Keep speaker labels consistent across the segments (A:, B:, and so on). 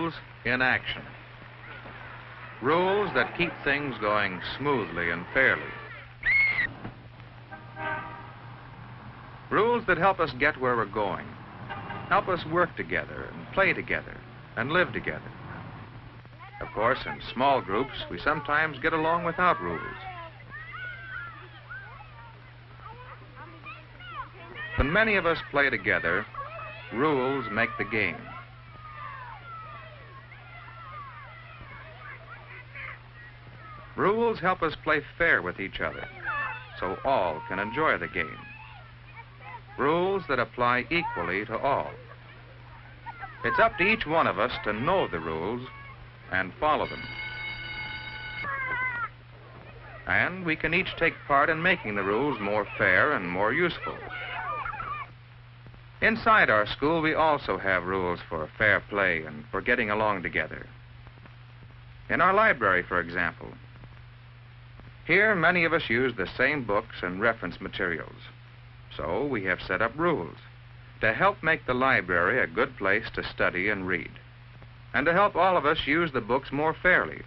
A: Rules in action. Rules that keep things going smoothly and fairly. Rules that help us get where we're going, help us work together and play together and live together. Of course, in small groups, we sometimes get along without rules. When many of us play together, rules make the game. Rules help us play fair with each other, so all can enjoy the game. Rules that apply equally to all. It's up to each one of us to know the rules and follow them. And we can each take part in making the rules more fair and more useful. Inside our school, we also have rules for fair play and for getting along together. In our library, for example, here many of us use the same books and reference materials. So we have set up rules to help make the library a good place to study and read, and to help all of us use the books more fairly.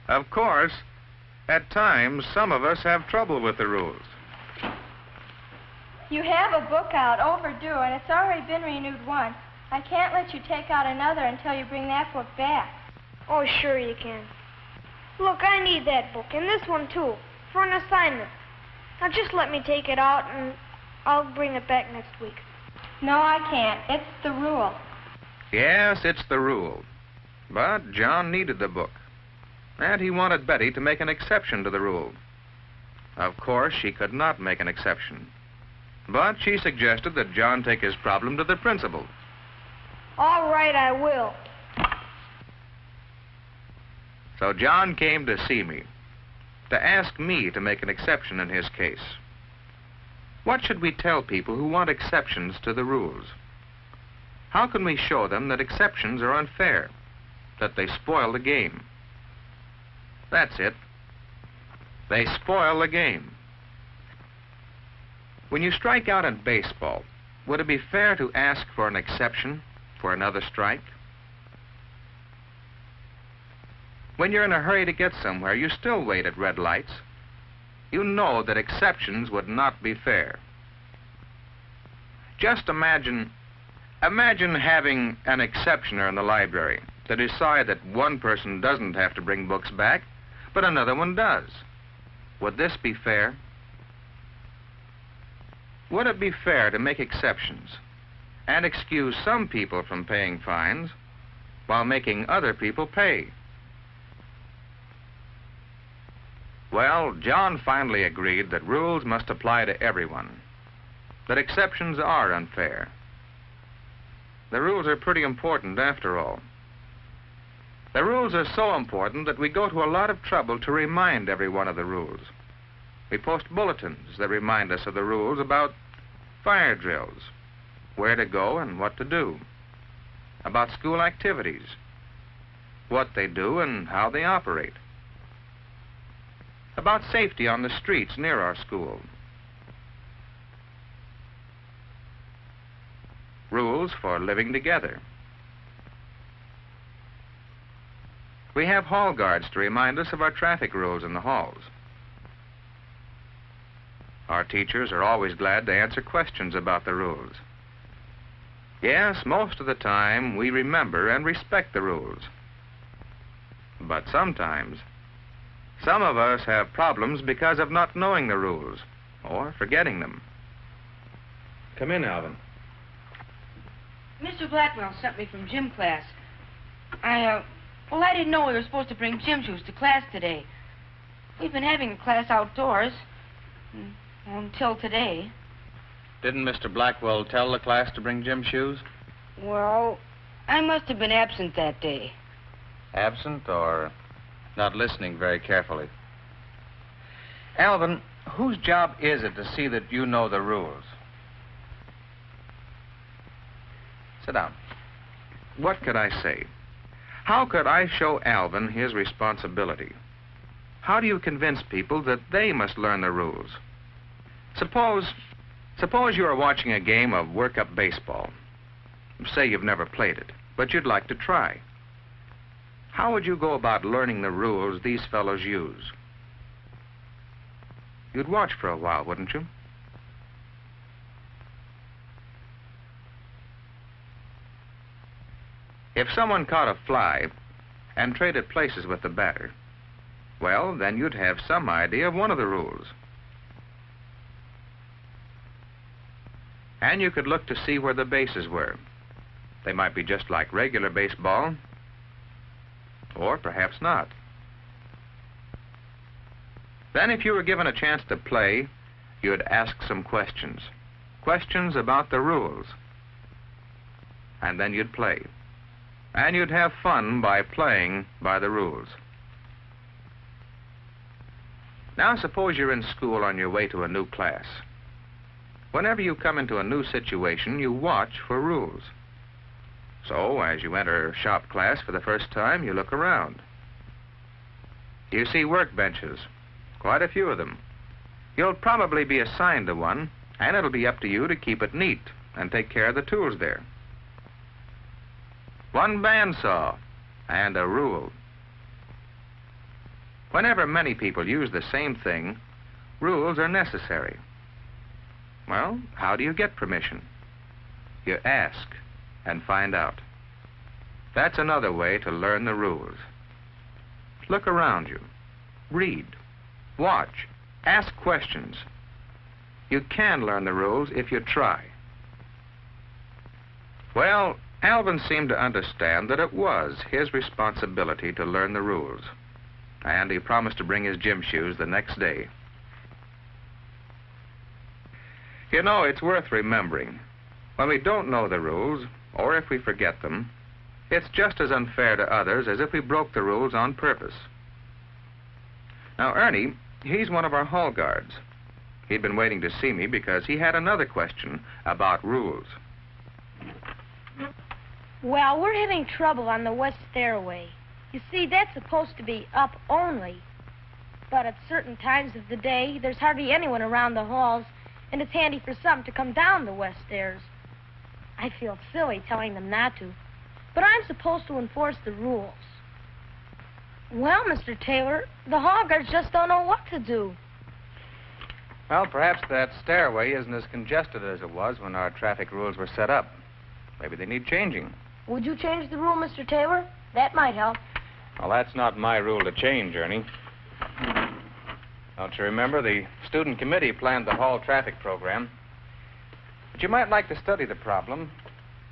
A: Of course, at times, some of us have trouble with the rules.
B: You have a book out, overdue, and it's already been renewed once. I can't let you take out another until you bring that book back.
C: Oh, sure you can. Look, I need that book, and this one, too, for an assignment. Now, just let me take it out, and I'll bring it back next week.
B: No, I can't. It's the rule.
A: Yes, it's the rule. But John needed the book, and he wanted Betty to make an exception to the rule. Of course, she could not make an exception, but she suggested that John take his problem to the principal.
C: All right, I will.
A: So John came to see me, to ask me to make an exception in his case. What should we tell people who want exceptions to the rules? How can we show them that exceptions are unfair, that they spoil the game? That's it. They spoil the game. When you strike out in baseball, would it be fair to ask for an exception for another strike? When you're in a hurry to get somewhere, you still wait at red lights. You know that exceptions would not be fair. Just imagine having an exceptioner in the library to decide that one person doesn't have to bring books back, but another one does. Would this be fair? Would it be fair to make exceptions and excuse some people from paying fines while making other people pay? Well, John finally agreed that rules must apply to everyone, that exceptions are unfair. The rules are pretty important after all. The rules are so important that we go to a lot of trouble to remind everyone of the rules. We post bulletins that remind us of the rules about fire drills, where to go and what to do, about school activities, what they do and how they operate, about safety on the streets near our school, rules for living together. We have hall guards to remind us of our traffic rules in the halls. Our teachers are always glad to answer questions about the rules. Yes, most of the time we remember and respect the rules. But sometimes, some of us have problems because of not knowing the rules or forgetting them. Come in, Alvin.
D: Mr. Blackwell sent me from gym class. I didn't know we were supposed to bring gym shoes to class today. We've been having a class outdoors until today.
A: Didn't Mr. Blackwell tell the class to bring gym shoes?
D: Well, I must have been absent that day.
A: Absent or not listening very carefully? Alvin, whose job is it to see that you know the rules? Sit down. What could I say? How could I show Alvin his responsibility? How do you convince people that they must learn the rules? Suppose you are watching a game of work-up baseball. Say you've never played it, but you'd like to try. How would you go about learning the rules these fellows use? You'd watch for a while, wouldn't you? If someone caught a fly and traded places with the batter, well, then you'd have some idea of one of the rules. And you could look to see where the bases were. They might be just like regular baseball, or perhaps not. Then if you were given a chance to play, you'd ask some questions. Questions about the rules. And then you'd play. And you'd have fun by playing by the rules. Now suppose you're in school on your way to a new class. Whenever you come into a new situation, you watch for rules. So, as you enter shop class for the first time, you look around. You see workbenches, quite a few of them. You'll probably be assigned to one, and it'll be up to you to keep it neat and take care of the tools there. One bandsaw and a rule. Whenever many people use the same thing, rules are necessary. Well, how do you get permission? You ask and find out. That's another way to learn the rules. Look around you. Read. Watch. Ask questions. You can learn the rules if you try. Well, Alvin seemed to understand that it was his responsibility to learn the rules, and he promised to bring his gym shoes the next day. You know, it's worth remembering. When we don't know the rules, or if we forget them, it's just as unfair to others as if we broke the rules on purpose. Now, Ernie, he's one of our hall guards. He'd been waiting to see me because he had another question about rules.
C: Well, we're having trouble on the west stairway. You see, that's supposed to be up only. But at certain times of the day, there's hardly anyone around the halls, and it's handy for some to come down the west stairs. I feel silly telling them not to, but I'm supposed to enforce the rules. Well, Mr. Taylor, the hall guards just don't know what to do.
A: Well, perhaps that stairway isn't as congested as it was when our traffic rules were set up. Maybe they need changing.
C: Would you change the rule, Mr. Taylor? That might help.
A: Well, that's not my rule to change, Ernie. Don't you remember, the student committee planned the hall traffic program? But you might like to study the problem,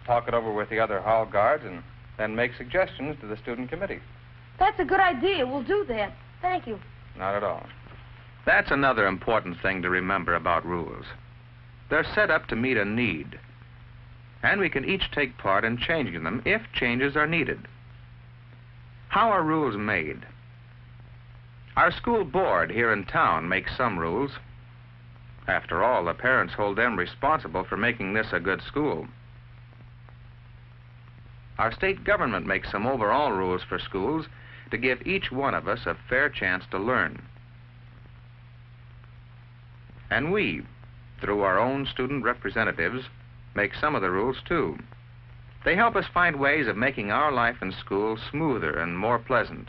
A: talk it over with the other hall guards, and then make suggestions to the student committee.
C: That's a good idea. We'll do that. Thank you.
A: Not at all. That's another important thing to remember about rules. They're set up to meet a need, and we can each take part in changing them if changes are needed. How are rules made? Our school board here in town makes some rules. After all, the parents hold them responsible for making this a good school. Our state government makes some overall rules for schools to give each one of us a fair chance to learn. And we, through our own student representatives, make some of the rules too. They help us find ways of making our life in school smoother and more pleasant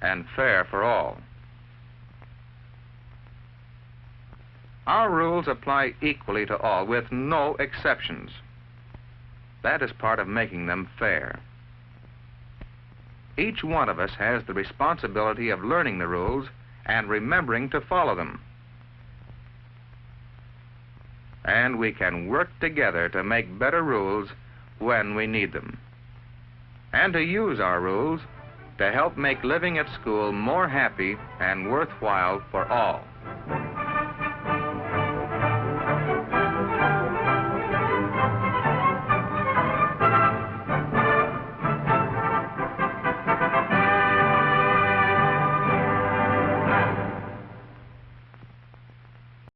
A: and fair for all. Our rules apply equally to all, with no exceptions. That is part of making them fair. Each one of us has the responsibility of learning the rules and remembering to follow them. And we can work together to make better rules when we need them, and to use our rules to help make living at school more happy and worthwhile for all.